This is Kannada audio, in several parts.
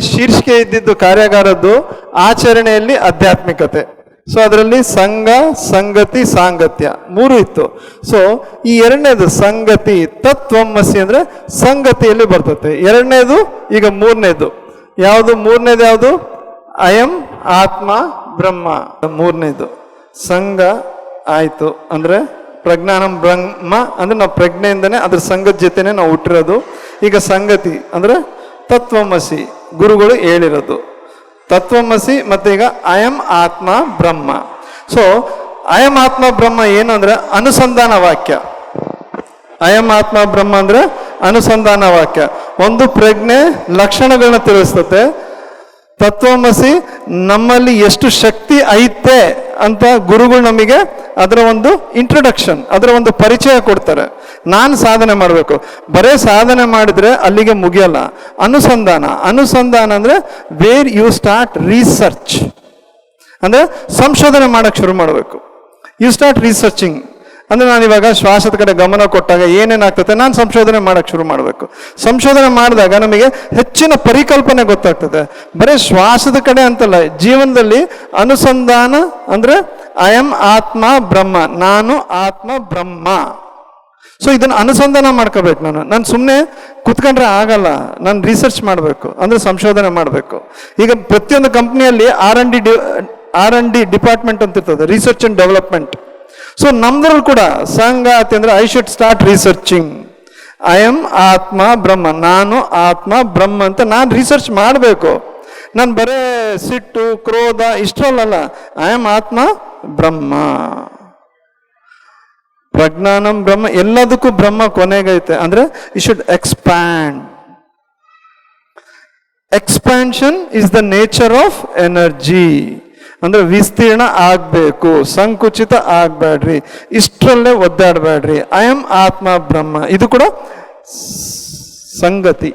ಶೀರ್ಷಿಕೆ ಇದ್ದಿದ್ದು ಕಾರ್ಯಾಗಾರದ್ದು ಆಚರಣೆಯಲ್ಲಿ ಆಧ್ಯಾತ್ಮಿಕತೆ. ಸೊ ಅದರಲ್ಲಿ ಸಂಘ, ಸಂಗತಿ, ಸಾಂಗತ್ಯ ಮೂರು ಇತ್ತು. ಸೊ ಈ ಎರಡನೇದು ಸಂಗತಿ, ತತ್ವಮಸಿ ಅಂದ್ರೆ ಸಂಗತಿಯಲ್ಲಿ ಬರ್ತದೆ. ಎರಡನೇದು, ಈಗ ಮೂರನೇದು ಯಾವುದು? ಮೂರನೇದು ಯಾವುದು? ಅಯಂ ಆತ್ಮ ಬ್ರಹ್ಮ. ಮೂರನೇದು ಸಂಘ ಆಯ್ತು ಅಂದ್ರೆ ಪ್ರಜ್ಞಾನಂ ಬ್ರಹ್ಮ ಅಂದ್ರೆ ನಾವು ಪ್ರಜ್ಞೆಯಿಂದನೇ ಅದ್ರ ಸಂಘದ ಜೊತೆನೆ ನಾವು ಹುಟ್ಟಿರೋದು. ಈಗ ಸಂಗತಿ ಅಂದ್ರೆ ತತ್ವಮಸಿ, ಗುರುಗಳು ಹೇಳಿರೋದು ತತ್ವಮಸಿ. ಮತ್ತೆ ಈಗ ಅಯಂ ಆತ್ಮ ಬ್ರಹ್ಮ. ಸೊ ಅಯಂ ಆತ್ಮ ಬ್ರಹ್ಮ ಏನು ಅಂದ್ರೆ ಅನುಸಂಧಾನ ವಾಕ್ಯ. ಅಯಂ ಆತ್ಮ ಬ್ರಹ್ಮ ಅಂದ್ರೆ ಅನುಸಂಧಾನ ವಾಕ್ಯ. ಒಂದು ಪ್ರಜ್ಞೆ ಲಕ್ಷಣಗಳನ್ನ ತಿಳಿಸ್ತತೆ. ತತ್ವಮಸಿ ನಮ್ಮಲ್ಲಿ ಎಷ್ಟು ಶಕ್ತಿ ಐತೆ ಅಂತ ಗುರುಗಳು ನಮಗೆ ಅದರ ಒಂದು ಇಂಟ್ರೊಡಕ್ಷನ್, ಅದರ ಒಂದು ಪರಿಚಯ ಕೊಡ್ತಾರೆ. ನಾನು ಸಾಧನೆ ಮಾಡಬೇಕು, ಬರೇ ಸಾಧನೆ ಮಾಡಿದ್ರೆ ಅಲ್ಲಿಗೆ ಮುಗಿಯಲ್ಲ. ಅನುಸಂಧಾನ, ಅನುಸಂಧಾನ ಅಂದ್ರೆ ವೇರ್ ಯು ಸ್ಟಾರ್ಟ್ ರಿಸರ್ಚ್, ಅಂದ್ರೆ ಸಂಶೋಧನೆ ಮಾಡಕ್ಕೆ ಶುರು ಮಾಡಬೇಕು. ಯು ಸ್ಟಾರ್ಟ್ ರಿಸರ್ಚಿಂಗ್ ಅಂದ್ರೆ ನಾನು ಇವಾಗ ಶ್ವಾಸದ ಕಡೆ ಗಮನ ಕೊಟ್ಟಾಗ ಏನೇನಾಗ್ತದೆ, ನಾನು ಸಂಶೋಧನೆ ಮಾಡಕ್ಕೆ ಶುರು ಮಾಡಬೇಕು. ಸಂಶೋಧನೆ ಮಾಡಿದಾಗ ನಮಗೆ ಹೆಚ್ಚಿನ ಪರಿಕಲ್ಪನೆ ಗೊತ್ತಾಗ್ತದೆ. ಬರೀ ಶ್ವಾಸದ ಕಡೆ ಅಂತಲ್ಲ, ಜೀವನದಲ್ಲಿ ಅನುಸಂಧಾನ ಅಂದ್ರೆ ಅಯಂ ಆತ್ಮ ಬ್ರಹ್ಮ, ನಾನು ಆತ್ಮ ಬ್ರಹ್ಮ. ಸೊ ಇದನ್ನು ಅನುಸಂಧಾನ ಮಾಡ್ಕೋಬೇಕು. ನಾನು ಸುಮ್ಮನೆ ಕುತ್ಕೊಂಡ್ರೆ ಆಗಲ್ಲ, ನಾನು ರಿಸರ್ಚ್ ಮಾಡಬೇಕು, ಅಂದ್ರೆ ಸಂಶೋಧನೆ ಮಾಡಬೇಕು. ಈಗ ಪ್ರತಿಯೊಂದು ಕಂಪ್ನಿಯಲ್ಲಿ R&D ಡಿಪಾರ್ಟ್ಮೆಂಟ್ ಅಂತ ಇರ್ತದೆ, ರಿಸರ್ಚ್ ಅಂಡ್ ಡೆವಲಪ್ಮೆಂಟ್. ಸೊ ನಮ್ದ್ರಲ್ಲಿ ಕೂಡ ಸಂಗಾತಿ ಅಂದ್ರೆ I should start researching. I M ಆತ್ಮ ಬ್ರಹ್ಮ, ನಾನು ಆತ್ಮ ಬ್ರಹ್ಮ ಅಂತ ನಾನು ರಿಸರ್ಚ್ ಮಾಡಬೇಕು. ನಾನು ಬರೇ ಸಿಟ್ಟು, ಕ್ರೋಧ ಇಷ್ಟರಲ್ಲ, ಐ ಎಮ್ ಆತ್ಮ ಬ್ರಹ್ಮ. ಪ್ರಜ್ಞಾನಂ ಬ್ರಹ್ಮ, ಎಲ್ಲದಕ್ಕೂ ಬ್ರಹ್ಮ ಕೊನೆಗೈತೆ. ಅಂದ್ರೆ you should expand. Expansion is the nature of energy. ಅಂದ್ರೆ ವಿಸ್ತೀರ್ಣ ಆಗ್ಬೇಕು, ಸಂಕುಚಿತ ಆಗ್ಬೇಡ್ರಿ, ಇಷ್ಟರಲ್ಲೇ ಒದ್ದಾಡಬೇಡ್ರಿ. ಐ ಎಮ್ ಆತ್ಮ ಬ್ರಹ್ಮ. ಇದು ಕೂಡ ಸಂಗತಿ,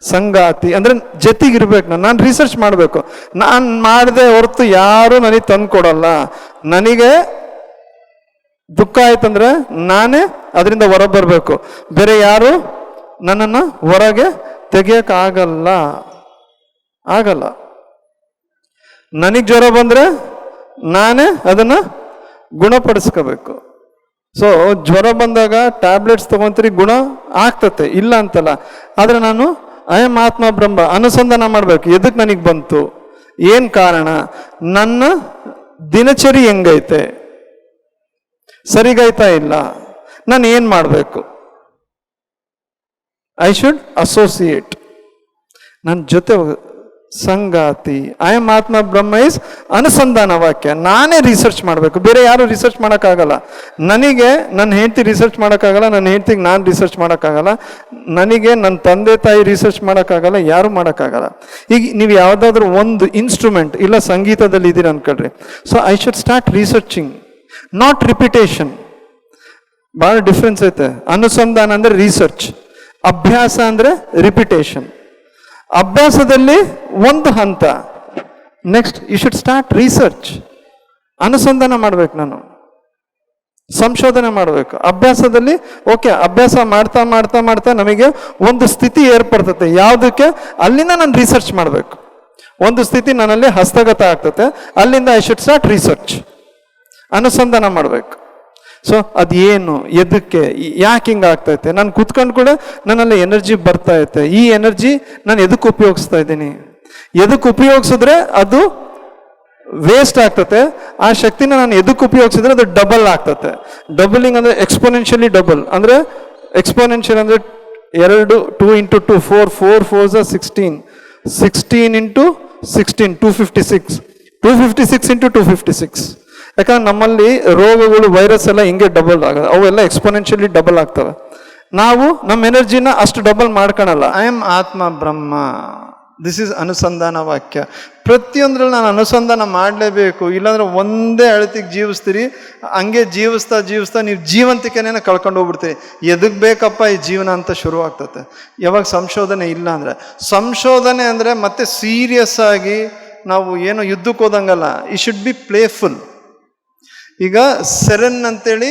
ಸಂಗಾತಿ ಅಂದ್ರೆ ಜೊತೆಗಿರ್ಬೇಕು. ನಾನು ರಿಸರ್ಚ್ ಮಾಡಬೇಕು. ನಾನು ಮಾಡದೆ ಹೊರತು ಯಾರು ನನಗೆ ತಂದು ಕೊಡಲ್ಲ. ನನಗೆ ದುಃಖ ಆಯ್ತಂದ್ರೆ ನಾನೇ ಅದರಿಂದ ಹೊರ ಬರಬೇಕು, ಬೇರೆ ಯಾರು ನನ್ನನ್ನು ಹೊರಗೆ ತೆಗಿಯಕ್ಕಾಗಲ್ಲ, ಆಗಲ್ಲ. ನನಗೆ ಜ್ವರ ಬಂದರೆ ನಾನೇ ಅದನ್ನು ಗುಣಪಡಿಸ್ಕೋಬೇಕು. ಸೊ ಜ್ವರ ಬಂದಾಗ ಟ್ಯಾಬ್ಲೆಟ್ಸ್ ತಗೊಂತೀರಿ, ಗುಣ ಆಗ್ತತೆ, ಇಲ್ಲ ಅಂತಲ್ಲ. ಆದರೆ ನಾನು ಅಯಂ ಆತ್ಮ ಬ್ರಹ್ಮ ಅನುಸಂಧಾನ ಮಾಡಬೇಕು. ಎದಕ್ಕೆ ನನಗೆ ಬಂತು, ಏನು ಕಾರಣ, ನನ್ನ ದಿನಚರಿ ಹೆಂಗೈತೆ, ಸರಿಗೈತಾ ಇಲ್ಲ, ನಾನು ಏನು ಮಾಡಬೇಕು. ಐ ಶುಡ್ ಅಸೋಸಿಯೇಟ್, ನನ್ನ ಜೊತೆ ಸಂಗಾತಿ. ಐ ಎಮ್ ಆತ್ಮ ಬ್ರಹ್ಮ ಇಸ್ ಅನುಸಂಧಾನ ವಾಕ್ಯ. ನಾನೇ ರಿಸರ್ಚ್ ಮಾಡಬೇಕು, ಬೇರೆ ಯಾರು ರಿಸರ್ಚ್ ಮಾಡೋಕ್ಕಾಗಲ್ಲ. ನನಗೆ ನನ್ನ ಹೆಂಡತಿ ರಿಸರ್ಚ್ ಮಾಡೋಕ್ಕಾಗಲ್ಲ, ನನ್ನ ಹೆಂಡತಿಗೆ ನಾನು ರಿಸರ್ಚ್ ಮಾಡೋಕ್ಕಾಗಲ್ಲ, ನನಗೆ ನನ್ನ ತಂದೆ ತಾಯಿ ರಿಸರ್ಚ್ ಮಾಡೋಕ್ಕಾಗಲ್ಲ, ಯಾರು ಮಾಡೋಕ್ಕಾಗಲ್ಲ. ಈಗ ನೀವು ಯಾವುದಾದ್ರೂ ಒಂದು ಇನ್ಸ್ಟ್ರೂಮೆಂಟ್ ಇಲ್ಲ ಸಂಗೀತದಲ್ಲಿ ಇದ್ದೀರ ಅನ್ಕೊಳ್ರಿ. So I should start researching, not repetition. ಭಾಳ ಡಿಫ್ರೆನ್ಸ್ ಐತೆ. ಅನುಸಂಧಾನ ಅಂದರೆ ರಿಸರ್ಚ್, ಅಭ್ಯಾಸ ಅಂದರೆ ರಿಪಿಟೇಷನ್. ಅಭ್ಯಾಸದಲ್ಲಿ ಒಂದು ಹಂತ, next you should start research. ಅನುಸಂಧಾನ ಮಾಡಬೇಕು, ನಾನು ಸಂಶೋಧನೆ ಮಾಡಬೇಕು. ಅಭ್ಯಾಸದಲ್ಲಿ ಓಕೆ, ಅಭ್ಯಾಸ ಮಾಡ್ತಾ ಮಾಡ್ತಾ ಮಾಡ್ತಾ ನಮಗೆ ಒಂದು ಸ್ಥಿತಿ ಏರ್ಪಡ್ತದೆ. ಯಾವುದಕ್ಕೆ, ಅಲ್ಲಿಂದ ನಾನು ರಿಸರ್ಚ್ ಮಾಡಬೇಕು. ಒಂದು ಸ್ಥಿತಿ ನನ್ನಲ್ಲಿ ಹಸ್ತಗತ ಆಗ್ತದೆ, ಅಲ್ಲಿಂದ ಐ ಶುಡ್ ಸ್ಟಾರ್ಟ್ ರಿಸರ್ಚ್, ಅನುಸಂಧಾನ ಮಾಡಬೇಕು. ಸೊ ಅದೇನು, ಎದಕ್ಕೆ, ಯಾಕೆ ಹಿಂಗೆ ಆಗ್ತೈತೆ, ನಾನು ಕುತ್ಕೊಂಡು ಕೂಡ ನನ್ನಲ್ಲಿ ಎನರ್ಜಿ ಬರ್ತಾ ಐತೆ. ಈ ಎನರ್ಜಿ ನಾನು ಎದಕ್ಕೆ ಉಪಯೋಗಿಸ್ತಾ ಇದ್ದೀನಿ, ಎದಕ್ಕೆ ಉಪಯೋಗಿಸಿದ್ರೆ ಅದು ವೇಸ್ಟ್ ಆಗ್ತತೆ, ಆ ಶಕ್ತಿನ ನಾನು ಎದಕ್ಕೆ ಉಪಯೋಗಿಸಿದ್ರೆ ಅದು ಡಬಲ್ ಆಗ್ತತೆ. ಡಬಲಿಂಗ್ ಅಂದರೆ ಎಕ್ಸ್ಪೋನೆನ್ಷಿಯಲಿ ಡಬಲ್. ಅಂದರೆ ಎಕ್ಸ್ಪೋನೆನ್ಷಿಯಲ್ ಅಂದರೆ 2 2 × 2 4 4 4 16 16 × 16 256 256 × 256. ಯಾಕಂದ್ರೆ ನಮ್ಮಲ್ಲಿ ರೋಗಗಳು, ವೈರಸ್ ಎಲ್ಲ ಹಿಂಗೆ ಡಬಲ್ ಆಗೋದು, ಅವೆಲ್ಲ ಎಕ್ಸ್ಪೋನೆನ್ಷಿಯಲಿ ಡಬಲ್ ಆಗ್ತವೆ. ನಾವು ನಮ್ಮ ಎನರ್ಜಿನ ಅಷ್ಟು ಡಬಲ್ ಮಾಡ್ಕೊಳಲ್ಲ. ಐ ಎಮ್ ಆತ್ಮ ಬ್ರಹ್ಮ. ದಿಸ್ ಈಸ್ ಅನುಸಂಧಾನ ವಾಕ್ಯ. ಪ್ರತಿಯೊಂದ್ರಲ್ಲಿ ನಾನು ಅನುಸಂಧಾನ ಮಾಡಲೇಬೇಕು, ಇಲ್ಲಾಂದ್ರೆ ಒಂದೇ ಅಳತಿಗೆ ಜೀವಿಸ್ತೀರಿ. ಹಂಗೆ ಜೀವಿಸ್ತಾ ನೀವು ಜೀವಂತಿಕೆನೇ ಕಳ್ಕೊಂಡು ಹೋಗ್ಬಿಡ್ತೀರಿ. ಎದಕ್ಕೆ ಬೇಕಪ್ಪ ಈ ಜೀವನ ಅಂತ ಶುರು ಆಗ್ತದೆ ಯಾವಾಗ ಸಂಶೋಧನೆ ಇಲ್ಲ ಅಂದರೆ. ಸಂಶೋಧನೆ ಅಂದರೆ ಮತ್ತೆ ಸೀರಿಯಸ್ ಆಗಿ ನಾವು ಏನೋ ಯುದ್ಧಕ್ಕೆ ಹೋದಂಗಲ್ಲ. ಈ ಶುಡ್ ಬಿ ಪ್ಲೇಫುಲ್. ಈಗ ಸೆರೆನ್ ಅಂತೇಳಿ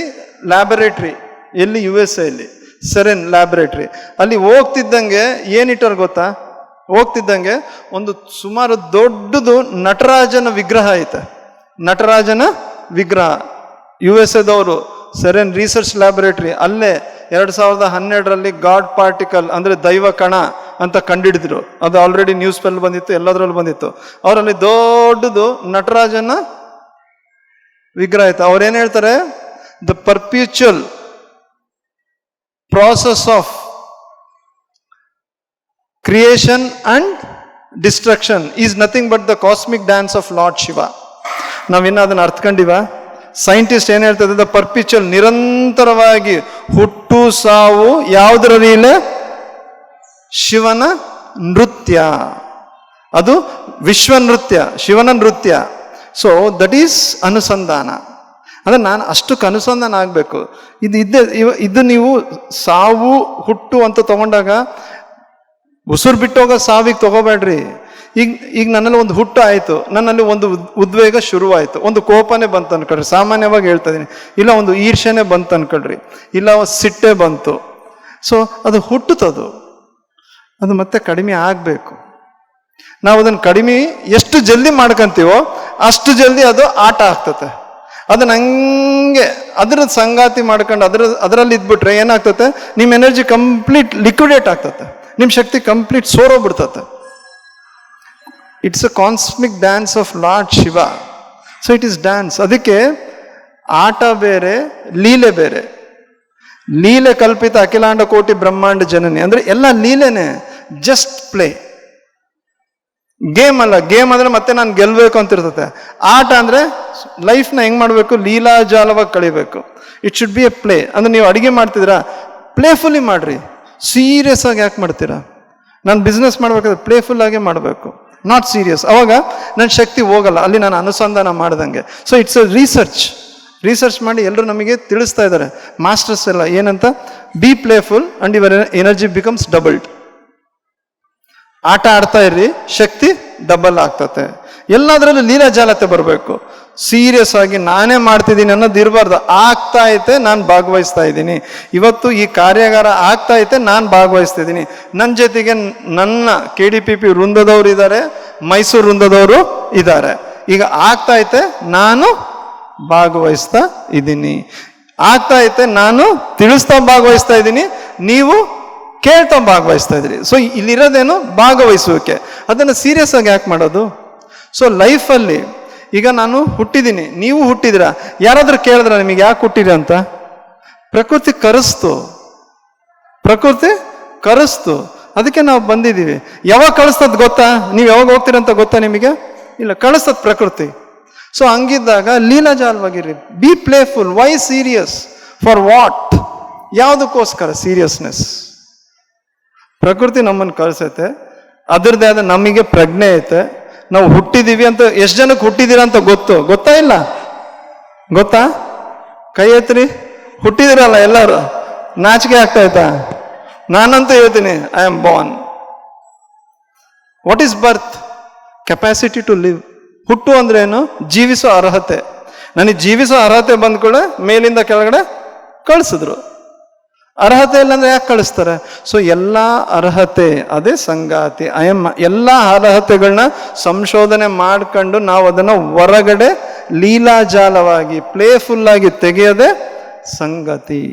ಲ್ಯಾಬೊರೇಟ್ರಿ, ಎಲ್ಲಿ USA ಅಲ್ಲಿ ಸೆರೆನ್ ಲ್ಯಾಬೊರೇಟ್ರಿ, ಅಲ್ಲಿ ಹೋಗ್ತಿದ್ದಂಗೆ ಏನಿಟ್ಟಾರ ಗೊತ್ತಾ? ಹೋಗ್ತಿದ್ದಂಗೆ ಒಂದು ಸುಮಾರು ದೊಡ್ಡದು ನಟರಾಜನ ವಿಗ್ರಹ ಐತೆ. ನಟರಾಜನ ವಿಗ್ರಹ USA ಸೆರೆನ್ ರಿಸರ್ಚ್ ಲ್ಯಾಬೊರೇಟರಿ ಅಲ್ಲೇ 2012ರಲ್ಲಿ ಗಾಡ್ ಪಾರ್ಟಿಕಲ್ ಅಂದರೆ ದೈವ ಕಣ ಅಂತ ಕಂಡಿಡಿದ್ರು. ಅದು ಆಲ್ರೆಡಿ ನ್ಯೂಸ್ ಪೇಪರ್ ಬಂದಿತ್ತು, ಎಲ್ಲದರಲ್ಲೂ ಬಂದಿತ್ತು. ಅವರಲ್ಲಿ ದೊಡ್ಡದು ನಟರಾಜನ ವಿಗ್ರಹ ಐತೆ. ಅವ್ರೇನು ಹೇಳ್ತಾರೆ, the perpetual process of creation and destruction is nothing but the cosmic dance of lord Shiva. ನಾವಿನ್ನ ಅದನ್ನು ಅರ್ಥಕೊಂಡಿವ? ಸೈಂಟಿಸ್ಟ್ ಏನು ಹೇಳ್ತದೆ, ದ ಪರ್ಪಿಚುವಲ್, ನಿರಂತರವಾಗಿ ಹುಟ್ಟು ಸಾವು ಯಾವುದರ ಲೀಲೆ? ಶಿವನ ನೃತ್ಯ. ಅದು ವಿಶ್ವ ನೃತ್ಯ, ಶಿವನ ನೃತ್ಯ. ಸೊ ದಟ್ ಈಸ್ ಅನುಸಂಧಾನ. ಅಂದರೆ ನಾನು ಅಷ್ಟಕ್ಕೆ ಅನುಸಂಧಾನ ಆಗಬೇಕು. ಇದು ನೀವು ಸಾವು ಹುಟ್ಟು ಅಂತ ತಗೊಂಡಾಗ ಉಸಿರು ಬಿಟ್ಟೋಗ ಸಾವಿಗೆ ತಗೋಬೇಡ್ರಿ. ಈಗ ನನ್ನಲ್ಲಿ ಒಂದು ಹುಟ್ಟು ಆಯಿತು, ನನ್ನಲ್ಲಿ ಒಂದು ಉದ್ವೇಗ ಶುರುವಾಯಿತು, ಒಂದು ಕೋಪನೇ ಬಂತು ಅನ್ಕೊಳ್ರಿ, ಸಾಮಾನ್ಯವಾಗಿ ಹೇಳ್ತಾ ಇದ್ದೀನಿ. ಇಲ್ಲ ಒಂದು ಈರ್ಷೆನೇ ಬಂತು ಅನ್ಕೊಳ್ರಿ, ಇಲ್ಲ ಸಿಟ್ಟೆ ಬಂತು. ಸೊ ಅದು ಹುಟ್ಟುತ್ತದು, ಅದು ಮತ್ತೆ ಕಡಿಮೆ ಆಗಬೇಕು. ನಾವು ಅದನ್ನು ಕಡಿಮೆ ಎಷ್ಟು ಜಲ್ದಿ ಮಾಡ್ಕೊಂತೀವೋ ಅಷ್ಟು ಜಲ್ದಿ ಅದು ಆಟ ಆಗ್ತತೆ. ಅದನ್ನ ಹಂಗೆ ಅದರ ಸಂಗಾತಿ ಮಾಡ್ಕೊಂಡು ಅದರಲ್ಲಿ ಇದ್ಬಿಟ್ರೆ ಏನಾಗ್ತತೆ, ನಿಮ್ಮ ಎನರ್ಜಿ ಕಂಪ್ಲೀಟ್ ಲಿಕ್ವಿಡೇಟ್ ಆಗ್ತತೆ, ನಿಮ್ಮ ಶಕ್ತಿ ಕಂಪ್ಲೀಟ್ ಸೋರೋಗ್ಬಿಡ್ತತೆ. It's a cosmic dance of lord Shiva. So it is dance. ಅದಕ್ಕೆ ಆಟ ಬೇರೆ, ಲೀಲೆ ಬೇರೆ. ಲೀಲೆ ಕಲ್ಪಿತ ಅಖಿಲಾಂಡ ಕೋಟಿ ಬ್ರಹ್ಮಾಂಡ ಜನನಿ ಅಂದರೆ ಎಲ್ಲ ಲೀಲೆನೇ, ಜಸ್ಟ್ ಪ್ಲೇ. ಗೇಮ್ ಅಲ್ಲ. ಗೇಮ್ ಅಂದರೆ ಮತ್ತೆ ನಾನು ಗೆಲ್ಲಬೇಕು ಅಂತ ಇರ್ತದೆ. ಆಟ ಅಂದರೆ ಲೈಫ್ನ ಹೆಂಗೆ ಮಾಡಬೇಕು, ಲೀಲಾಜಾಲವಾಗಿ ಕಳಿಬೇಕು. It should be a play. ಅಂದರೆ ನೀವು ಅಡುಗೆ ಮಾಡ್ತಿದ್ದೀರಾ, ಪ್ಲೇಫುಲ್ಲಿ ಮಾಡ್ರಿ, ಸೀರಿಯಸ್ ಆಗಿ ಯಾಕೆ ಮಾಡ್ತೀರಾ? ನಾನು ಬಿಸ್ನೆಸ್ ಮಾಡ್ಬೇಕಾದ್ರೆ ಪ್ಲೇಫುಲ್ ಆಗೇ ಮಾಡಬೇಕು, ನಾಟ್ ಸೀರಿಯಸ್. ಅವಾಗ ನನ್ನ ಶಕ್ತಿ ಹೋಗಲ್ಲ, ಅಲ್ಲಿ ನಾನು ಅನುಸಂಧಾನ ಮಾಡ್ದಂಗೆ. ಸೊ ಇಟ್ಸ್ ಅ ರಿಸರ್ಚ್ ಮಾಡಿ ಎಲ್ಲರೂ ನಮಗೆ ತಿಳಿಸ್ತಾ ಇದ್ದಾರೆ, ಮಾಸ್ಟರ್ಸ್ ಎಲ್ಲ ಏನಂತ, B playful and your energy becomes doubled. ಆಟ ಆಡ್ತಾ ಇರ್ರಿ, ಶಕ್ತಿ ಡಬಲ್ ಆಗ್ತತೆ. ಎಲ್ಲದರಲ್ಲೂ ಲೀಲಾಜಾಲತೆ ಬರಬೇಕು. ಸೀರಿಯಸ್ ಆಗಿ ನಾನೇ ಮಾಡ್ತಿದ್ದೀನಿ ಅನ್ನೋದು ಇರಬಾರ್ದು. ಆಗ್ತಾ ಐತೆ, ನಾನು ಭಾಗವಹಿಸ್ತಾ ಇದ್ದೀನಿ. ಇವತ್ತು ಈ ಕಾರ್ಯಾಗಾರ ಆಗ್ತಾ ಐತೆ, ನಾನು ಭಾಗವಹಿಸ್ತಿದ್ದೀನಿ. ನನ್ನ ಜೊತೆಗೆ ನನ್ನ KDPP ವೃಂದದವರು ಇದ್ದಾರೆ, ಮೈಸೂರು ವೃಂದದವರು ಇದ್ದಾರೆ. ಈಗ ಆಗ್ತಾ ಐತೆ, ನಾನು ಭಾಗವಹಿಸ್ತಾ ಇದ್ದೀನಿ. ಆಗ್ತಾ ಐತೆ, ನಾನು ತಿಳಿಸ್ತಾ ಭಾಗವಹಿಸ್ತಾ ಇದ್ದೀನಿ, ನೀವು ಕೇಳ್ತಾ ಭಾಗವಹಿಸ್ತಾ ಇದ್ರಿ. ಸೊ ಇಲ್ಲಿರೋದೇನು, ಭಾಗವಹಿಸುವಿಕೆ. ಅದನ್ನು ಸೀರಿಯಸ್ ಆಗಿ ಯಾಕೆ ಮಾಡೋದು? ಸೊ ಲೈಫಲ್ಲಿ ಈಗ ನಾನು ಹುಟ್ಟಿದ್ದೀನಿ, ನೀವು ಹುಟ್ಟಿದಿರ, ಯಾರಾದ್ರೂ ಕೇಳಿದ್ರ ನಿಮಗೆ ಯಾಕೆ ಹುಟ್ಟಿರಿ ಅಂತ? ಪ್ರಕೃತಿ ಕರೆಸ್ತು, ಅದಕ್ಕೆ ನಾವು ಬಂದಿದ್ದೀವಿ. ಯಾವಾಗ ಕಳಿಸ್ತದ್ ಗೊತ್ತಾ? ನೀವು ಯಾವಾಗ ಹೋಗ್ತೀರಂತ ಗೊತ್ತಾ ನಿಮಗೆ? ಇಲ್ಲ, ಕಳಿಸ್ತದ ಪ್ರಕೃತಿ. ಸೊ ಹಂಗಿದ್ದಾಗ ಲೀಲಾಜಾಲವಾಗಿರಿ, be playful. Why serious? For what? ಯಾವುದಕ್ಕೋಸ್ಕರ ಸೀರಿಯಸ್ನೆಸ್? ಪ್ರಕೃತಿ ನಮ್ಮನ್ನು ಕಳಿಸೈತೆ, ಅದರದ್ದೇ ಆದ ನಮಗೆ ಪ್ರಜ್ಞೆ ಐತೆ. ನಾವು ಹುಟ್ಟಿದೀವಿ ಅಂತ ಎಷ್ಟು ಜನಕ್ಕೆ ಹುಟ್ಟಿದೀರ ಅಂತ ಗೊತ್ತಾ? ಇಲ್ಲ ಗೊತ್ತಾ? ಕೈ ಎತ್ರಿ. ಹುಟ್ಟಿದಿರಲ್ಲ ಎಲ್ಲರೂ. ನಾಚಿಕೆ ಆಗ್ತಾ ಆಯ್ತಾ? ನಾನಂತೂ ಹೇಳ್ತೀನಿ, I am born. What is birth? Capacity to live. ಹುಟ್ಟು ಅಂದ್ರೆ ಏನು? ಜೀವಿಸೋ ಅರ್ಹತೆ. ನನಗೆ ಜೀವಿಸೋ ಅರ್ಹತೆ ಬಂದ್ಕೂಡ ಮೇಲಿಂದ ಕೆಳಗಡೆ ಕಳಿಸಿದ್ರು. ಅರ್ಹತೆ ಇಲ್ಲ ಅಂದ್ರೆ ಯಾಕೆ ಕಳಿಸ್ತಾರೆ? ಸೊ ಎಲ್ಲ ಅರ್ಹತೆ, ಅದೇ ಸಂಗಾತಿ. ಎಲ್ಲ ಅರ್ಹತೆಗಳನ್ನ ಸಂಶೋಧನೆ ಮಾಡ್ಕೊಂಡು ನಾವು ಅದನ್ನು ಹೊರಗಡೆ ಲೀಲಾಜಾಲವಾಗಿ ಪ್ಲೇಫುಲ್ ಆಗಿ ತೆಗೆಯದೆ ಸಂಗತಿ.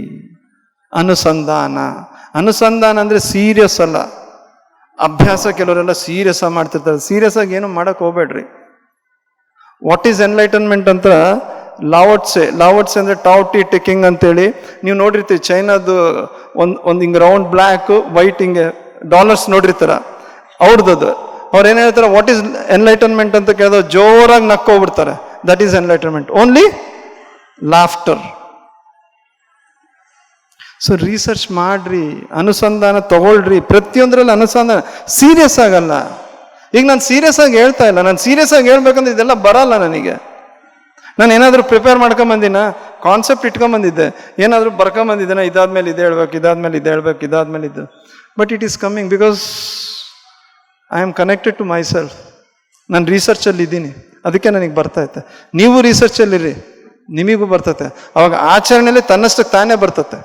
ಅನುಸಂಧಾನ ಅಂದ್ರೆ ಸೀರಿಯಸ್ ಅಲ್ಲ. ಅಭ್ಯಾಸ ಕೆಲವರೆಲ್ಲ ಸೀರಿಯಸ್ ಆಗಿ ಮಾಡ್ತಿರ್ತಾರೆ. ಸೀರಿಯಸ್ ಆಗಿ ಏನು ಮಾಡಕ್ ಹೋಗ್ಬೇಡ್ರಿ. ವಾಟ್ ಈಸ್ ಎನ್ಲೈಟನ್ಮೆಂಟ್ ಅಂತ ಲಾವೋಟ್ಸೆ ಅಂದ್ರೆ ಟಾವ್ ಟಿ ಟೆಕಿಂಗ್ ಅಂತೇಳಿ ನೀವು ನೋಡಿರ್ತೀವಿ. ಚೈನಾದು ಒಂದು ಹಿಂಗೆ ರೌಂಡ್ ಬ್ಲ್ಯಾಕ್ ವೈಟ್ ಹಿಂಗೆ ಡಾಲರ್ಸ್ ನೋಡಿರ್ತಾರ, ಅವ್ರದ್ದು. ಅವ್ರು ಏನ್ ಹೇಳ್ತಾರೆ, ವಾಟ್ ಈಸ್ ಎನ್ಲೈಟನ್ಮೆಂಟ್ ಅಂತ ಕೇಳಿದ್ರೆ ಜೋರಾಗಿ ನಕ್ಕೋಗ್ಬಿಡ್ತಾರೆ. That is enlightenment. Only laughter. So research ಮಾಡ್ರಿ, ಅನುಸಂಧಾನ ತಗೊಳ್ರಿ. ಪ್ರತಿಯೊಂದರಲ್ಲಿ ಅನುಸಂಧಾನ. ಸೀರಿಯಸ್ ಆಗಲ್ಲ, ಈಗ ನಾನು ಸೀರಿಯಸ್ ಆಗಿ ಹೇಳ್ತಾ ಇಲ್ಲ, ನಾನು ಸೀರಿಯಸ್ ಆಗಿ ಹೇಳ್ಬೇಕಂದ್ರೆ ಇದೆಲ್ಲ ಬರಲ್ಲ ನನಗೆ. ನಾನು ಏನಾದರೂ ಪ್ರಿಪೇರ್ ಮಾಡ್ಕೊಂಬಂದಿನ, ಕಾನ್ಸೆಪ್ಟ್ ಇಟ್ಕೊಂಬಂದಿದ್ದೆ, ಏನಾದರೂ ಬರ್ಕೊಂಬಂದಿದ್ದೇನೆ, ಇದಾದ್ಮೇಲೆ ಇದು ಹೇಳ್ಬೇಕು, ಇದಾದ್ಮೇಲೆ ಇದು ಹೇಳ್ಬೇಕು, ಇದಾದ್ಮೇಲೆ ಇದು. But it is coming because I am connected to myself. ನಾನು ರಿಸರ್ಚಲ್ಲಿ ಇದ್ದೀನಿ, ಅದಕ್ಕೆ ನನಗೆ ಬರ್ತೈತೆ. ನೀವು ರಿಸರ್ಚಲ್ಲಿರಿ, ನಿಮಗೂ ಬರ್ತತೆ. ಅವಾಗ ಆಚರಣೆಯಲ್ಲಿ ತನ್ನಷ್ಟಕ್ಕೆ ತಾನೇ ಬರ್ತತೆ.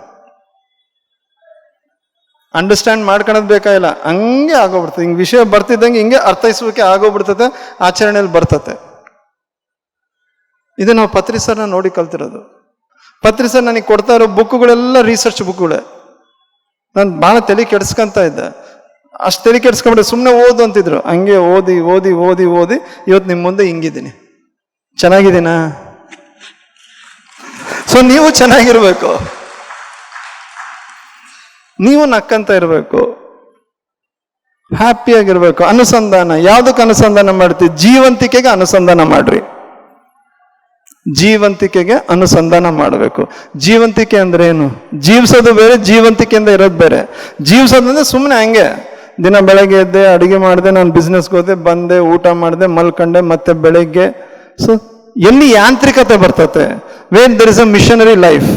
ಅಂಡರ್ಸ್ಟ್ಯಾಂಡ್ ಮಾಡ್ಕೊಳೋದು ಬೇಕಾಗಿಲ್ಲ, ಹಂಗೆ ಆಗೋಗ್ಬಿಡ್ತದೆ. ಹಿಂಗೆ ವಿಷಯ ಬರ್ತಿದ್ದಂಗೆ ಹಿಂಗೆ ಅರ್ಥೈಸೋಕೆ ಆಗೋಗ್ಬಿಡ್ತತೆ, ಆಚರಣೆಯಲ್ಲಿ ಬರ್ತತೆ. ಇದು ನಾವು ಪತ್ರಿ ಸರ್ನ ನೋಡಿ ಕಲ್ತಿರೋದು. ಪತ್ರಿ ಸರ್ ನನಗೆ ಕೊಡ್ತಾ ಇರೋ ಬುಕ್ಗಳೆಲ್ಲ ರಿಸರ್ಚ್ ಬುಕ್ಗಳೇ. ನಾನು ಭಾಳ ತಲೆ ಕೆಡಿಸ್ಕೊಂತ ಇದ್ದೆ. ಅಷ್ಟು ತಲೆ ಕೆಡಿಸ್ಕೊಂಡ್ಬಿಟ್ಟೆ, ಸುಮ್ಮನೆ ಓದು ಅಂತಿದ್ರು. ಹಂಗೆ ಓದಿ ಓದಿ ಓದಿ ಓದಿ ಇವತ್ತು ನಿಮ್ಮ ಮುಂದೆ ಹಿಂಗಿದ್ದೀನಿ. ಚೆನ್ನಾಗಿದ್ದೀನಾ? ಸೊ ನೀವು ಚೆನ್ನಾಗಿರ್ಬೇಕು, ನೀವು ನಕ್ಕಂತ ಇರಬೇಕು, ಹ್ಯಾಪಿಯಾಗಿರ್ಬೇಕು. ಅನುಸಂಧಾನ, ಯಾವುದಕ್ಕೆ ಅನುಸಂಧಾನ ಮಾಡ್ತೀವಿ? ಜೀವಂತಿಕೆಗೆ ಅನುಸಂಧಾನ ಮಾಡ್ರಿ. ಜೀವಂತಿಕೆಗೆ ಅನುಸಂಧಾನ ಮಾಡಬೇಕು. ಜೀವಂತಿಕೆ ಅಂದ್ರೆ ಏನು? ಜೀವಿಸೋದು ಬೇರೆ, ಜೀವಂತಿಕೆಯಿಂದ ಇರೋದು ಬೇರೆ. ಜೀವಿಸೋದಂದ್ರೆ ಸುಮ್ಮನೆ ಹಂಗೆ ದಿನ ಬೆಳಗ್ಗೆ ಎದ್ದೆ, ಅಡುಗೆ ಮಾಡಿದೆ, ನಾನು ಬಿಸ್ನೆಸ್ಗೆ ಹೋದೆ, ಬಂದೆ, ಊಟ ಮಾಡಿದೆ, ಮಲ್ಕೊಂಡೆ, ಮತ್ತೆ ಬೆಳಗ್ಗೆ. ಸೊ ಎಲ್ಲಿ ಯಾಂತ್ರಿಕತೆ ಬರ್ತತೆ? Where there is a machinery life.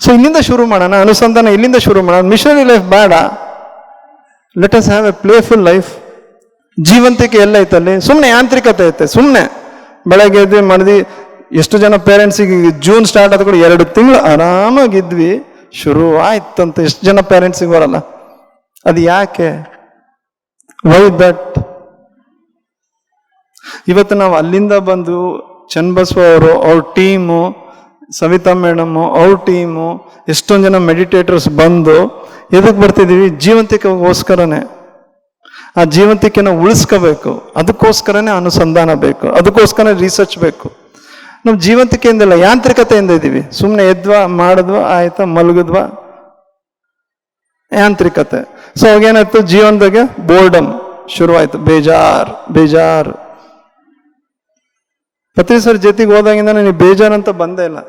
So ಇಲ್ಲಿಂದ ಶುರು ಮಾಡೋಣ, ಅನುಸಂಧಾನ ಇಲ್ಲಿಂದ ಶುರು ಮಾಡೋಣ. ಮಿಷನರಿ ಲೈಫ್ ಬೇಡ, let us have a playful life. ಜೀವಂತಿಕೆ ಎಲ್ಲ ಐತಲ್ಲಿ, ಸುಮ್ಮನೆ ಯಾಂತ್ರಿಕತೆ ಐತೆ. ಸುಮ್ಮನೆ ಬೆಳಗ್ಗೆ ಎದ್ದು ಮಾಡಿದ್ವಿ. ಎಷ್ಟು ಜನ ಪೇರೆಂಟ್ಸಿಗೆ ಜೂನ್ ಸ್ಟಾರ್ಟ್ ಆದ ಕೂಡ 2 ತಿಂಗಳು ಆರಾಮಾಗಿದ್ವಿ, ಶುರು ಆಯ್ತಂತ ಎಷ್ಟು ಜನ ಪೇರೆಂಟ್ಸಿಗೆ ಬರಲ್ಲ. ಅದು ಯಾಕೆ? Why that? ಇವತ್ತು ನಾವು ಅಲ್ಲಿಂದ ಬಂದು ಚನ್ನಬಸವ ಅವರು, ಅವ್ರ ಟೀಮು, ಸವಿತಾ ಮೇಡಮು, ಅವ್ರ ಟೀಮು, ಎಷ್ಟೊಂದು ಜನ ಮೆಡಿಟೇಟರ್ಸ್ ಬಂದು ಎದಕ್ಕೆ ಬರ್ತಿದ್ದೀವಿ? ಜೀವಂತಿಕೆಗೋಸ್ಕರನೇ. ಆ ಜೀವಂತಿಕೆನ ಉಳಿಸ್ಕೋಬೇಕು, ಅದಕ್ಕೋಸ್ಕರನೇ ಅನುಸಂಧಾನ ಬೇಕು, ಅದಕ್ಕೋಸ್ಕರ ರಿಸರ್ಚ್ ಬೇಕು. ನಾವು ಜೀವಂತಿಕೆಯಿಂದಲ್ಲ, ಯಾಂತ್ರಿಕತೆಯಿಂದ ಇದ್ದೀವಿ. ಸುಮ್ಮನೆ ಎದ್ವಾ, ಮಾಡಿದ್ವಾ, ಆಯ್ತಾ, ಮಲಗಿದ್ವಾ, ಯಾಂತ್ರಿಕತೆ. ಸೊ ಅವಾಗೇನಾಯ್ತು? ಜೀವನದಾಗೆ ಬೋರ್ಡಮ್ ಶುರುವಾಯ್ತು, ಬೇಜಾರು. ಪತ್ರಿ ಸರ್ ಜೊತೆಗೆ ಹೋದಾಗಿಂದ ನನಗೆ ಬೇಜಾರಂತ ಬಂದೇ ಇಲ್ಲ.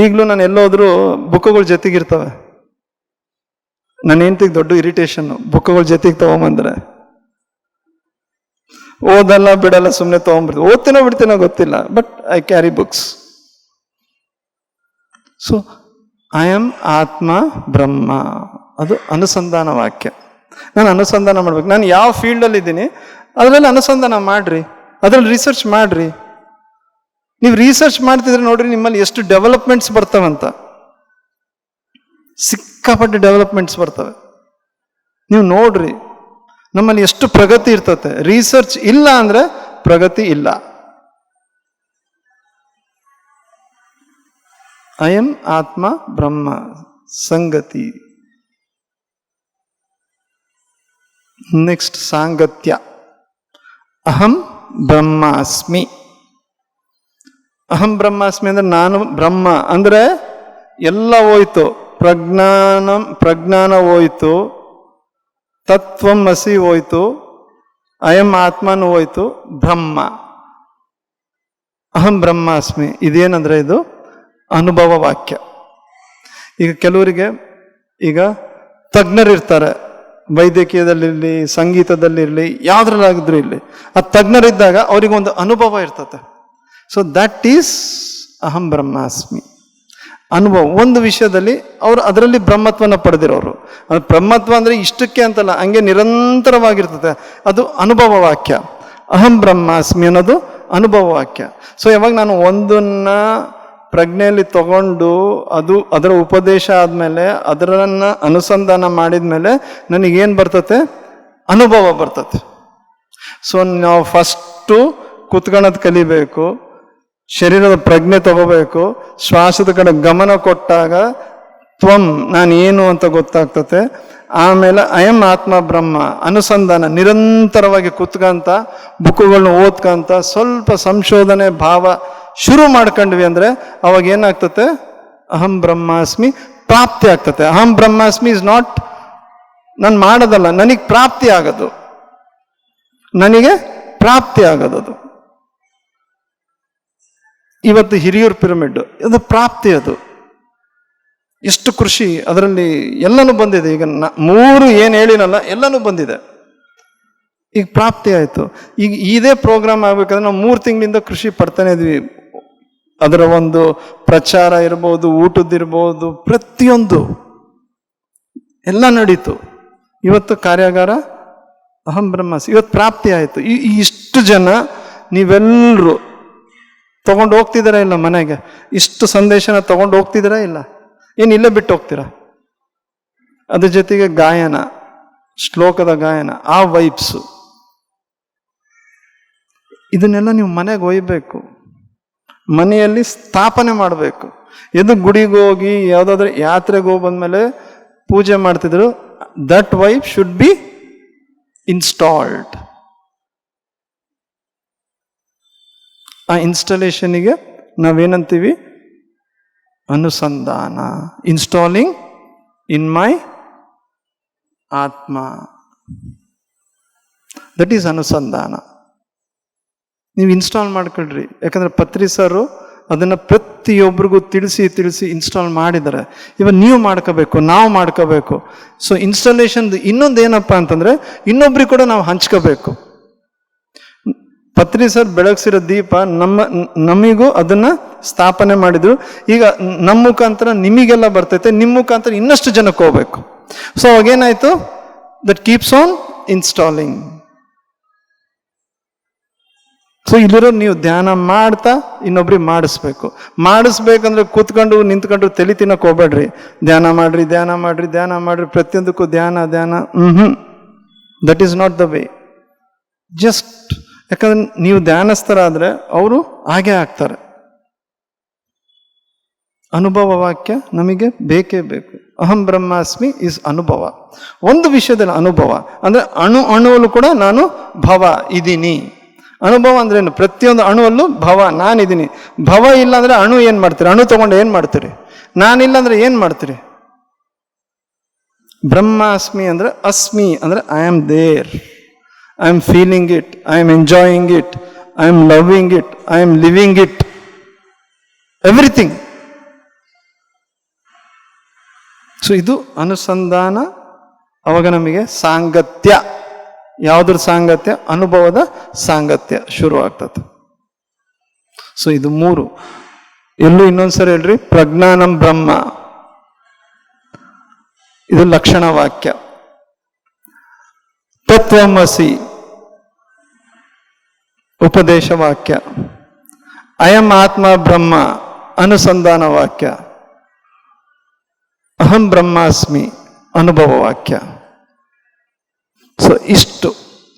ಈಗಲೂ ನಾನು ಎಲ್ಲೋದ್ರೂ ಬುಕ್ಗಳು ಜೊತೆಗಿರ್ತವೆ. ನನ್ನ ಹೆಂಡತಿಗೆ ದೊಡ್ಡ ಇರಿಟೇಷನ್, ಬುಕ್ಗಳು ಜೊತೆಗೆ ತಗೊಂಬಂದ್ರೆ. ಓದಲ್ಲ ಬಿಡಲ್ಲ, ಸುಮ್ಮನೆ ತಗೊಂಡ್ಬಿಡ್ತೀವಿ. ಓದ್ತೀನೋ ಬಿಡ್ತೀನೋ ಗೊತ್ತಿಲ್ಲ, but I carry books. So I am ಆತ್ಮ ಬ್ರಹ್ಮ, ಅದು ಅನುಸಂಧಾನ ವಾಕ್ಯ. ನಾನು ಅನುಸಂಧಾನ ಮಾಡ್ಬೇಕು. ನಾನು ಯಾವ ಫೀಲ್ಡಲ್ಲಿ ಇದ್ದೀನಿ ಅದರಲ್ಲಿ ಅನುಸಂಧಾನ ಮಾಡ್ರಿ, ಅದರಲ್ಲಿ ರಿಸರ್ಚ್ ಮಾಡ್ರಿ. ನೀವು ರಿಸರ್ಚ್ ಮಾಡ್ತಿದ್ರೆ ನೋಡ್ರಿ ನಿಮ್ಮಲ್ಲಿ ಎಷ್ಟು ಡೆವಲಪ್ಮೆಂಟ್ಸ್ ಬರ್ತವಂತ. ಸಿಕ್ಕಾಪಟ್ಟೆ ಡೆವಲಪ್ಮೆಂಟ್ಸ್ ಬರ್ತವೆ. ನೀವು ನೋಡ್ರಿ ನಮ್ಮಲ್ಲಿ ಎಷ್ಟು ಪ್ರಗತಿ ಇರ್ತತೆ. ರಿಸರ್ಚ್ ಇಲ್ಲ ಅಂದ್ರೆ ಪ್ರಗತಿ ಇಲ್ಲ. ಅಯಂ ಆತ್ಮ ಬ್ರಹ್ಮ ಸಂಗತಿ. ನೆಕ್ಸ್ಟ್ ಸಾಂಗತ್ಯ. ಅಹಂ ಬ್ರಹ್ಮಾಸ್ಮಿ. ಅಹಂ ಬ್ರಹ್ಮಾಸ್ಮಿ ಅಂದ್ರೆ ನಾನು ಬ್ರಹ್ಮ ಅಂದ್ರೆ ಎಲ್ಲ ಹೋಯ್ತು. ಪ್ರಜ್ಞಾನ ಹೋಯ್ತು, ತತ್ವಮಸಿ ಹೋಯ್ತು, ಅಯಂ ಆತ್ಮನು ಹೋಯ್ತು, ಬ್ರಹ್ಮ. ಅಹಂ ಬ್ರಹ್ಮಾಸ್ಮಿ ಇದೇನಂದ್ರೆ ಇದು ಅನುಭವ ವಾಕ್ಯ. ಈಗ ಕೆಲವರಿಗೆ ಈಗ ತಜ್ಞರಿರ್ತಾರೆ, ವೈದ್ಯಕೀಯದಲ್ಲಿರಲಿ, ಸಂಗೀತದಲ್ಲಿರಲಿ, ಯಾವುದ್ರಲ್ಲಾಗಿದ್ರು ಇಲ್ಲಿ. ಆ ತಜ್ಞರಿದ್ದಾಗ ಅವರಿಗೊಂದು ಅನುಭವ ಇರ್ತದೆ. ಸೊ ದಟ್ ಈಸ್ ಅಹಂ ಬ್ರಹ್ಮಾಸ್ಮಿ. ಅನುಭವ ಒಂದು ವಿಷಯದಲ್ಲಿ ಅವರು ಅದರಲ್ಲಿ ಬ್ರಹ್ಮತ್ವನ ಪಡೆದಿರೋರು. ಅದು ಬ್ರಹ್ಮತ್ವ ಅಂದರೆ ಇಷ್ಟಕ್ಕೆ ಅಂತಲ್ಲ, ಹಂಗೆ ನಿರಂತರವಾಗಿರ್ತದೆ. ಅದು ಅನುಭವ ವಾಕ್ಯ. ಅಹಂ ಬ್ರಹ್ಮಾಸ್ಮಿ ಅನ್ನೋದು ಅನುಭವ ವಾಕ್ಯ. ಸೊ ಯಾವಾಗ ನಾನು ಒಂದನ್ನ ಪ್ರಜ್ಞೆಯಲ್ಲಿ ತಗೊಂಡು ಅದರ ಉಪದೇಶ ಆದಮೇಲೆ ಅದರನ್ನ ಅನುಸಂಧಾನ ಮಾಡಿದ ಮೇಲೆ ನನಗೇನು ಬರ್ತತೆ? ಅನುಭವ ಬರ್ತತೆ. ಸೊ ನಾವು ಫಸ್ಟು ಕುತ್ಕೊಳ್ಳೋದು ಕಲಿಬೇಕು, ಶರೀರದ ಪ್ರಜ್ಞೆ ತಗೋಬೇಕು, ಶ್ವಾಸದ ಕಡೆ ಗಮನ ಕೊಟ್ಟಾಗ ತ್ವಂ ನಾನು ಏನು ಅಂತ ಗೊತ್ತಾಗ್ತತೆ. ಆಮೇಲೆ ಅಯಂ ಆತ್ಮ ಬ್ರಹ್ಮ ಅನುಸಂಧಾನ ನಿರಂತರವಾಗಿ ಕುತ್ಕಂತ ಬುಕ್ಕುಗಳನ್ನ ಓದ್ಕಂತ ಸ್ವಲ್ಪ ಸಂಶೋಧನೆ ಭಾವ ಶುರು ಮಾಡ್ಕೊಂಡ್ವಿ ಅಂದ್ರೆ ಅವಾಗ ಏನಾಗ್ತತೆ? ಅಹಂ ಬ್ರಹ್ಮಾಸ್ಮಿ ಪ್ರಾಪ್ತಿ ಆಗ್ತತೆ. ಅಹಂ ಬ್ರಹ್ಮಾಸ್ಮಿ ಇಸ್ ನಾಟ್ ನಾನು ಮಾಡೋದಲ್ಲ, ನನಗೆ ಪ್ರಾಪ್ತಿ ಆಗೋದು, ನನಗೆ ಪ್ರಾಪ್ತಿ ಆಗೋದು. ಇವತ್ತು ಹಿರಿಯೂರು ಪಿರಮಿಡ್ ಅದು ಪ್ರಾಪ್ತಿ. ಅದು ಎಷ್ಟು ಕೃಷಿ ಅದರಲ್ಲಿ ಎಲ್ಲನೂ ಬಂದಿದೆ. ಈಗ 3 ಏನು ಹೇಳಿನಲ್ಲ ಎಲ್ಲನೂ ಬಂದಿದೆ. ಈಗ ಪ್ರಾಪ್ತಿ ಆಯಿತು. ಈಗ ಇದೇ ಪ್ರೋಗ್ರಾಮ್ ಆಗ್ಬೇಕಂದ್ರೆ ನಾವು 3 ತಿಂಗಳಿಂದ ಕೃಷಿ ಪಡ್ತಾನೆ ಇದ್ವಿ. ಅದರ ಒಂದು ಪ್ರಚಾರ ಇರ್ಬೋದು, ಊಟದ್ದಿರ್ಬೋದು, ಪ್ರತಿಯೊಂದು ಎಲ್ಲ ನಡೀತು. ಇವತ್ತು ಕಾರ್ಯಾಗಾರ ಅಹಂ ಬ್ರಹ್ಮಾಸ್ಮಿ ಇವತ್ತು ಪ್ರಾಪ್ತಿ ಆಯಿತು. ಇಷ್ಟು ಜನ ನೀವೆಲ್ಲರೂ ತಗೊಂಡು ಹೋಗ್ತಿದ್ದೀರಾ ಇಲ್ಲ ಮನೆಗೆ? ಇಷ್ಟು ಸಂದೇಶನ ತಗೊಂಡು ಹೋಗ್ತಿದ್ದೀರಾ ಇಲ್ಲ? ಏನು ಇಲ್ಲೇ ಬಿಟ್ಟು ಹೋಗ್ತೀರಾ? ಅದ್ರ ಜೊತೆಗೆ ಗಾಯನ, ಶ್ಲೋಕದ ಗಾಯನ, ಆ ವೈಬ್ಸು, ಇದನ್ನೆಲ್ಲ ನೀವು ಮನೆಗೆ ಒಯ್ಯಬೇಕು, ಮನೆಯಲ್ಲಿ ಸ್ಥಾಪನೆ ಮಾಡಬೇಕು. ಎದು ಗುಡಿಗೆ ಹೋಗಿ ಯಾವುದಾದ್ರೂ ಯಾತ್ರೆಗೆ ಹೋಗಿ ಬಂದಮೇಲೆ ಪೂಜೆ ಮಾಡ್ತಿದ್ರು, that vibe should be installed. ಆ ಇನ್ಸ್ಟಾಲೇಷನಿಗೆ ನಾವೇನಂತೀವಿ? ಅನುಸಂಧಾನ. ಇನ್ಸ್ಟಾಲಿಂಗ್ ಇನ್ ಮೈ ಆತ್ಮ, ದಟ್ ಈಸ್ ಅನುಸಂಧಾನ. ನೀವು ಇನ್ಸ್ಟಾಲ್ ಮಾಡ್ಕೊಳ್ರಿ. ಯಾಕಂದ್ರೆ ಪತ್ರಿ ಸರು ಅದನ್ನು ಪ್ರತಿಯೊಬ್ಬರಿಗೂ ತಿಳಿಸಿ ಇನ್ಸ್ಟಾಲ್ ಮಾಡಿದ್ದಾರೆ. ಇವಾಗ ನೀವು ಮಾಡ್ಕೋಬೇಕು, ನಾವು ಮಾಡ್ಕೋಬೇಕು. ಸೊ ಇನ್ಸ್ಟಾಲೇಷನ್ ಇನ್ನೊಂದು ಏನಪ್ಪ ಅಂತಂದ್ರೆ ಇನ್ನೊಬ್ರಿಗೆ ಕೂಡ ನಾವು ಹಂಚ್ಕೋಬೇಕು. ಪತ್ರಿ ಸರ್ ಬೆಳಗ್ಸಿರೋ ದೀಪ ನಮಿಗೂ ಅದನ್ನ ಸ್ಥಾಪನೆ ಮಾಡಿದ್ರು. ಈಗ ನಮ್ಮ ಮುಖಾಂತರ ನಿಮಗೆಲ್ಲ ಬರ್ತೈತೆ, ನಿಮ್ಮ ಮುಖಾಂತರ ಇನ್ನಷ್ಟು ಜನಕ್ಕೆ ಹೋಗ್ಬೇಕು. ಸೊ ಅವಾಗೇನಾಯ್ತು? That keeps on installing. So ಇಲ್ಲಿರೋ ನೀವು ಧ್ಯಾನ ಮಾಡ್ತಾ ಇನ್ನೊಬ್ರಿಗೆ ಮಾಡಿಸ್ಬೇಕಂದ್ರೆ ಕೂತ್ಕೊಂಡು ನಿಂತ್ಕೊಂಡು ತಲೆ ತಿನ್ನಕ್ಕೆ ಹೋಗ್ಬೇಡ್ರಿ. ಧ್ಯಾನ ಮಾಡ್ರಿ, ಪ್ರತಿಯೊಂದಕ್ಕೂ ಧ್ಯಾನ. That is not the way. Just ಯಾಕಂದ್ರೆ ನೀವು ಧ್ಯಾನಸ್ಥರಾದ್ರೆ ಅವರು ಹಾಗೆ ಆಗ್ತಾರೆ. ಅನುಭವ ವಾಕ್ಯ ನಮಗೆ ಬೇಕೇ ಬೇಕು. ಅಹಂ ಬ್ರಹ್ಮಾಸ್ಮಿ ಇಸ್ ಅನುಭವ. ಒಂದು ವಿಷಯದಲ್ಲಿ ಅನುಭವ ಅಂದ್ರೆ ಅಣುವಲ್ಲೂ ಕೂಡ ನಾನು ಭವ ಇದ್ದೀನಿ. ಅನುಭವ ಅಂದ್ರೆ ಏನು? ಪ್ರತಿಯೊಂದು ಅಣುವಲ್ಲೂ ಭವ ನಾನಿದ್ದೀನಿ. ಭವ ಇಲ್ಲ ಅಂದ್ರೆ ಅಣು ಏನ್ ಮಾಡ್ತೀರಿ? ಅಣು ತಗೊಂಡು ಏನ್ ಮಾಡ್ತೀರಿ? ನಾನಿಲ್ಲ ಅಂದ್ರೆ ಏನ್ ಮಾಡ್ತೀರಿ? ಬ್ರಹ್ಮಾಸ್ಮಿ ಅಂದ್ರೆ ಅಸ್ಮಿ ಅಂದ್ರೆ I am there, I am feeling it, I am enjoying it, I am loving it, I am living it, everything. So ಇದು ಅನುಸಂಧಾನ. ಅವಾಗ ನಮಗೆ ಸಾಂಗತ್ಯ. ಯಾವುದ್ರ ಸಾಂಗತ್ಯ? ಅನುಭವದ ಸಾಂಗತ್ಯ ಶುರು ಆಗ್ತದೆ. ಸೊ ಇದು 3. ಎಲ್ಲೂ ಇನ್ನೊಂದ್ಸರಿ ಹೇಳ್ರಿ, ಪ್ರಜ್ಞಾನಂ ಬ್ರಹ್ಮ, ಇದು ಲಕ್ಷಣ ವಾಕ್ಯ. ತತ್ವಮಸಿ ಉಪದೇಶ ವಾಕ್ಯ. ಅಯಂ ಆತ್ಮ ಬ್ರಹ್ಮ ಅನುಸಂಧಾನ ವಾಕ್ಯ. ಅಹಂ ಬ್ರಹ್ಮಾಸ್ಮಿ ಅನುಭವ ವಾಕ್ಯ. ಸೊ ಇಷ್ಟು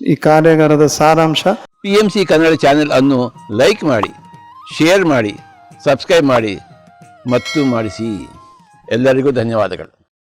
ಈ ಕಾರ್ಯಾಗಾರದ ಸಾರಾಂಶ. PMC ಕನ್ನಡ ಚಾನೆಲ್ ಅನ್ನು ಲೈಕ್ ಮಾಡಿ, ಶೇರ್ ಮಾಡಿ, ಸಬ್ಸ್ಕ್ರೈಬ್ ಮಾಡಿ ಮತ್ತು ಮಾಡಿಸಿ. ಎಲ್ಲರಿಗೂ ಧನ್ಯವಾದಗಳು.